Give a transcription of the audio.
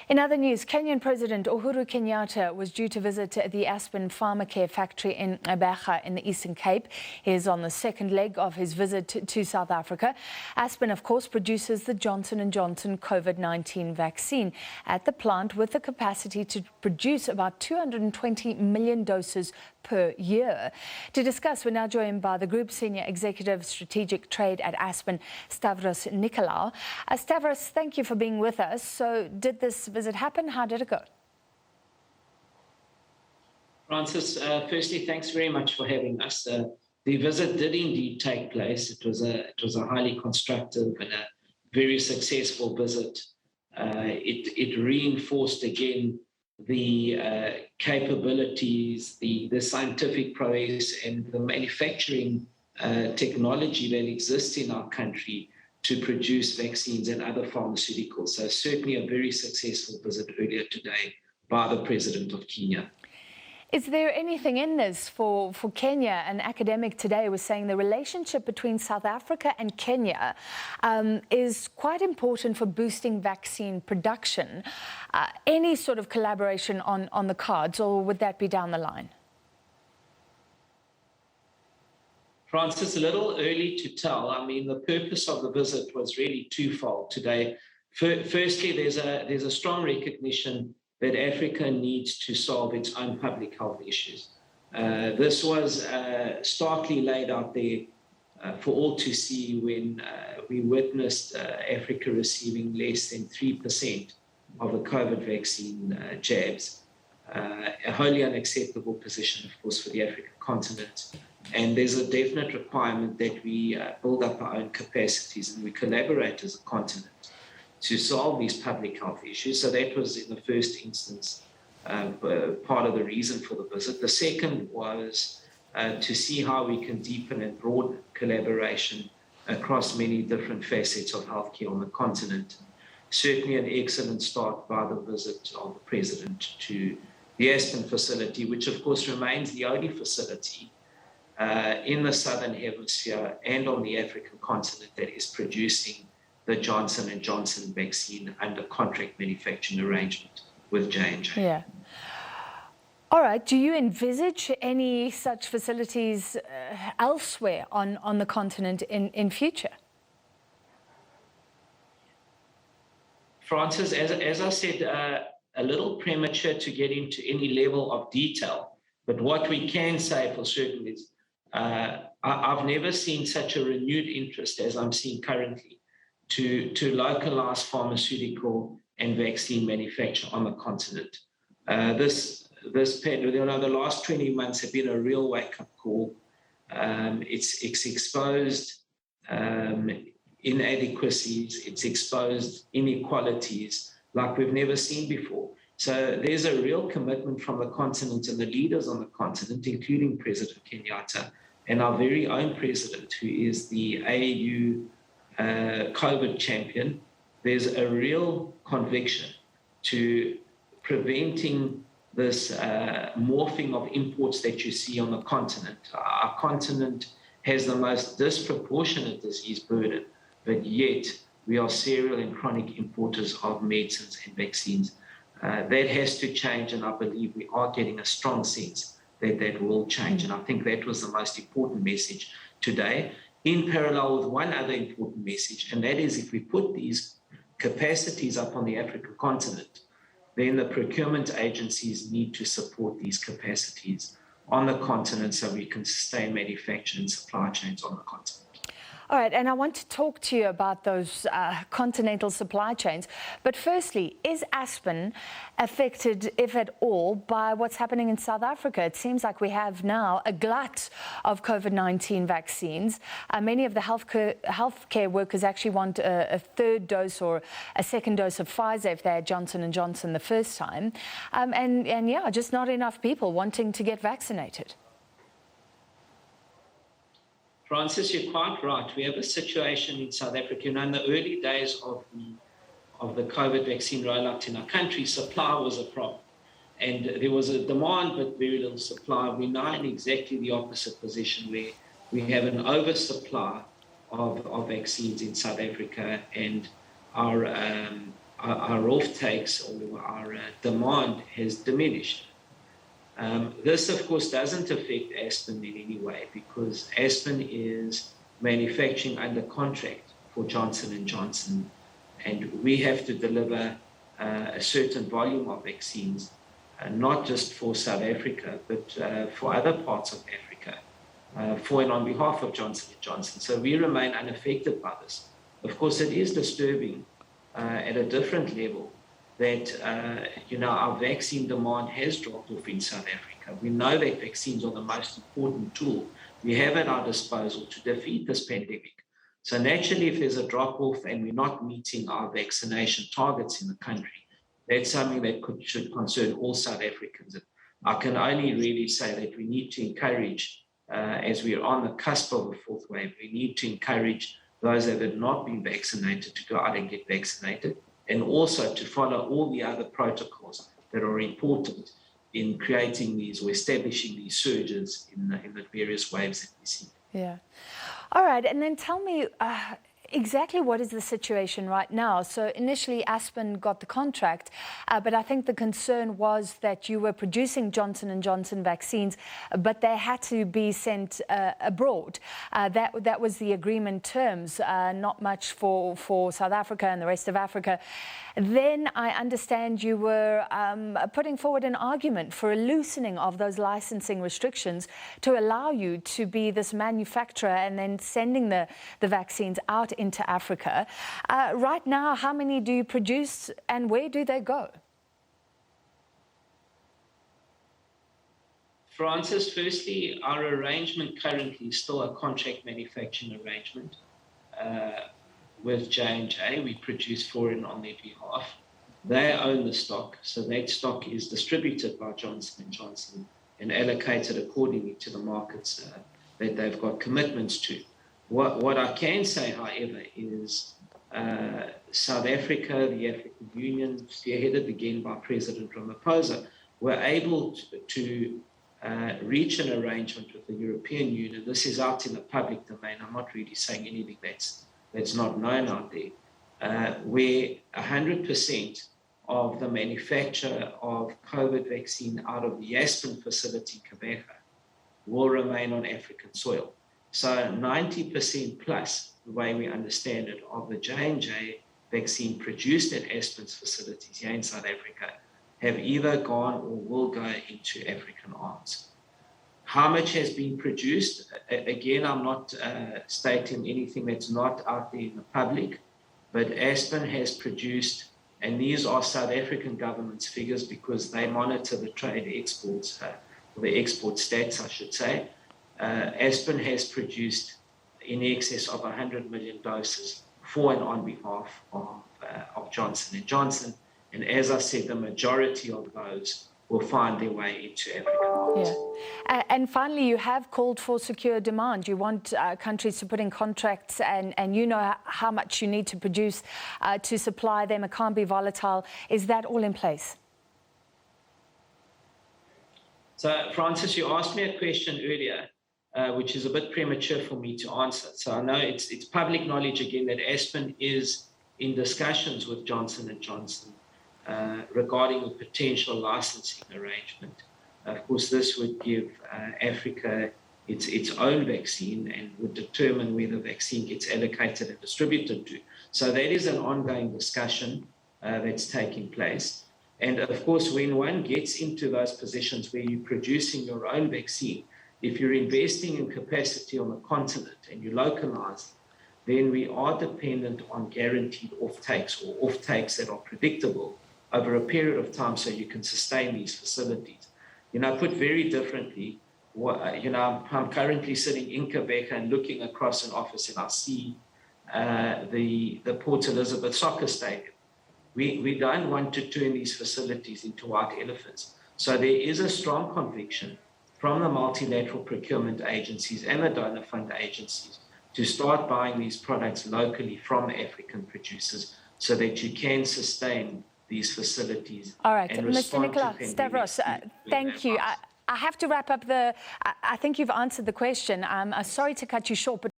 In other news, Kenyan President Uhuru Kenyatta was due to visit the Aspen Pharmacare factory in Gqeberha in the Eastern Cape. He is on the second leg of his visit to South Africa. Aspen, of course, produces the Johnson & Johnson COVID-19 vaccine at the plant with the capacity to produce about 220 million doses per year. To discuss, we're now joined by the Group Senior Executive Strategic Trade at Aspen, Stavros Nicolaou. Stavros, thank you for being with us. So did this visit happen? How did it go? Francis, firstly, thanks very much for having us. The visit did indeed take place. It was a highly constructive and a very successful visit. It reinforced again the capabilities, the scientific prowess and the manufacturing technology that exists in our country to produce vaccines and other pharmaceuticals. So certainly a very successful visit earlier today by the President of Kenya. Is there anything in this for Kenya? An academic today was saying the relationship between South Africa and Kenya is quite important for boosting vaccine production. Any sort of collaboration on the cards, or would that be down the line? Francis, a little early to tell. I mean, the purpose of the visit was really twofold today. Firstly, there's a strong recognition that Africa needs to solve its own public health issues. This was starkly laid out there for all to see when we witnessed Africa receiving less than 3% of the COVID vaccine jabs. A wholly unacceptable position, of course, for the African continent. And there's a definite requirement that we build up our own capacities and we collaborate as a continent to solve these public health issues. So that was, in the first instance, part of the reason for the visit. The second was to see how we can deepen and broaden collaboration across many different facets of healthcare on the continent. Certainly an excellent start by the visit of the President to the Aspen facility, which of course remains the only facility in the Southern Hemisphere and on the African continent that is producing the Johnson & Johnson vaccine under contract manufacturing arrangement with J&J. Yeah. All right. Do you envisage any such facilities elsewhere on the continent in future? Francis, as I said, a little premature to get into any level of detail, but what we can say for certain is I've never seen such a renewed interest as I'm seeing currently to localize pharmaceutical and vaccine manufacture on the continent. The last 20 months have been a real wake-up call. It's exposed inadequacies, it's exposed inequalities like we've never seen before. So there's a real commitment from the continent and the leaders on the continent, including President Kenyatta and our very own president, who is the AU COVID champion. There's a real conviction to preventing this morphing of imports that you see on the continent. Our continent has the most disproportionate disease burden, but yet we are serial and chronic importers of medicines and vaccines. That has to change, and I believe we are getting a strong sense that that will change. And I think that was the most important message today, in parallel with one other important message, and that is if we put these capacities up on the African continent, then the procurement agencies need to support these capacities on the continent so we can sustain manufacturing and supply chains on the continent. All right, and I want to talk to you about those continental supply chains. But firstly, is Aspen affected, if at all, by what's happening in South Africa? It seems like we have now a glut of COVID-19 vaccines. Many of the healthcare workers actually want a third dose or a second dose of Pfizer if they had Johnson & Johnson the first time. And yeah, just not enough people wanting to get vaccinated. Francis, you're quite right. We have a situation in South Africa. In the early days of the COVID vaccine rollout in our country, supply was a problem. And there was a demand, but very little supply. We're now in exactly the opposite position where we have an oversupply of vaccines in South Africa, and our our off-takes or our demand has diminished. This, of course, doesn't affect Aspen in any way because Aspen is manufacturing under contract for Johnson & Johnson, and we have to deliver a certain volume of vaccines, not just for South Africa, but for other parts of Africa, for and on behalf of Johnson & Johnson. So we remain unaffected by this. Of course, it is disturbing at a different level that our vaccine demand has dropped off in South Africa. We know that vaccines are the most important tool we have at our disposal to defeat this pandemic. So naturally, if there's a drop-off and we're not meeting our vaccination targets in the country, that's something that should concern all South Africans. And I can only really say that we need to encourage, as we are on the cusp of a fourth wave, we need to encourage those that have not been vaccinated to go out and get vaccinated, and also to follow all the other protocols that are important in creating these or establishing these surges in the various waves that we see. Yeah. All right. And then tell me exactly what is the situation right now. So initially Aspen got the contract, but I think the concern was that you were producing Johnson & Johnson vaccines, but they had to be sent abroad. That was the agreement terms, not much for South Africa and the rest of Africa. Then I understand you were putting forward an argument for a loosening of those licensing restrictions to allow you to be this manufacturer and then sending the vaccines out into Africa. Right now, how many do you produce and where do they go? Francis, firstly, our arrangement currently is still a contract manufacturing arrangement. With J&J, we produce for and on their behalf. They own the stock, so that stock is distributed by Johnson & Johnson and allocated accordingly to the markets that they've got commitments to. What I can say, however, is South Africa, the African Union, spearheaded again by President Ramaphosa, were able to reach an arrangement with the European Union. This is out in the public domain. I'm not really saying anything that's not known out there, where 100% of the manufacture of COVID vaccine out of the Aspen facility, Gqeberha, will remain on African soil. So 90% plus, the way we understand it, of the J&J vaccine produced at Aspen's facilities here in South Africa have either gone or will go into African arms. How much has been produced? Again, I'm not stating anything that's not out there in the public, but Aspen has produced, and these are South African government's figures because they monitor the trade exports, or the export stats, I should say. Aspen has produced in excess of 100 million doses for and on behalf of Johnson & Johnson. And as I said, the majority of those will find their way into African markets. Yeah. And finally, you have called for secure demand. You want countries to put in contracts and you know how much you need to produce to supply them. It can't be volatile. Is that all in place? So, Francis, you asked me a question earlier, which is a bit premature for me to answer. So I know it's public knowledge again that Aspen is in discussions with Johnson & Johnson regarding a potential licensing arrangement. Of course, this would give Africa its own vaccine and would determine where the vaccine gets allocated and distributed to. So that is an ongoing discussion that's taking place. And of course, when one gets into those positions where you're producing your own vaccine, if you're investing in capacity on the continent and you localize, then we are dependent on guaranteed off-takes or off-takes that are predictable over a period of time so you can sustain these facilities. Put very differently, I'm currently sitting in Gqeberha and looking across an office and I see the Port Elizabeth soccer stadium. We don't want to turn these facilities into white elephants. So there is a strong conviction from the multilateral procurement agencies and the donor fund agencies to start buying these products locally from African producers so that you can sustain these facilities. All right, Mr. Nicolaou, Stavros, thank you. I have to wrap up I think you've answered the question. I'm sorry to cut you short, but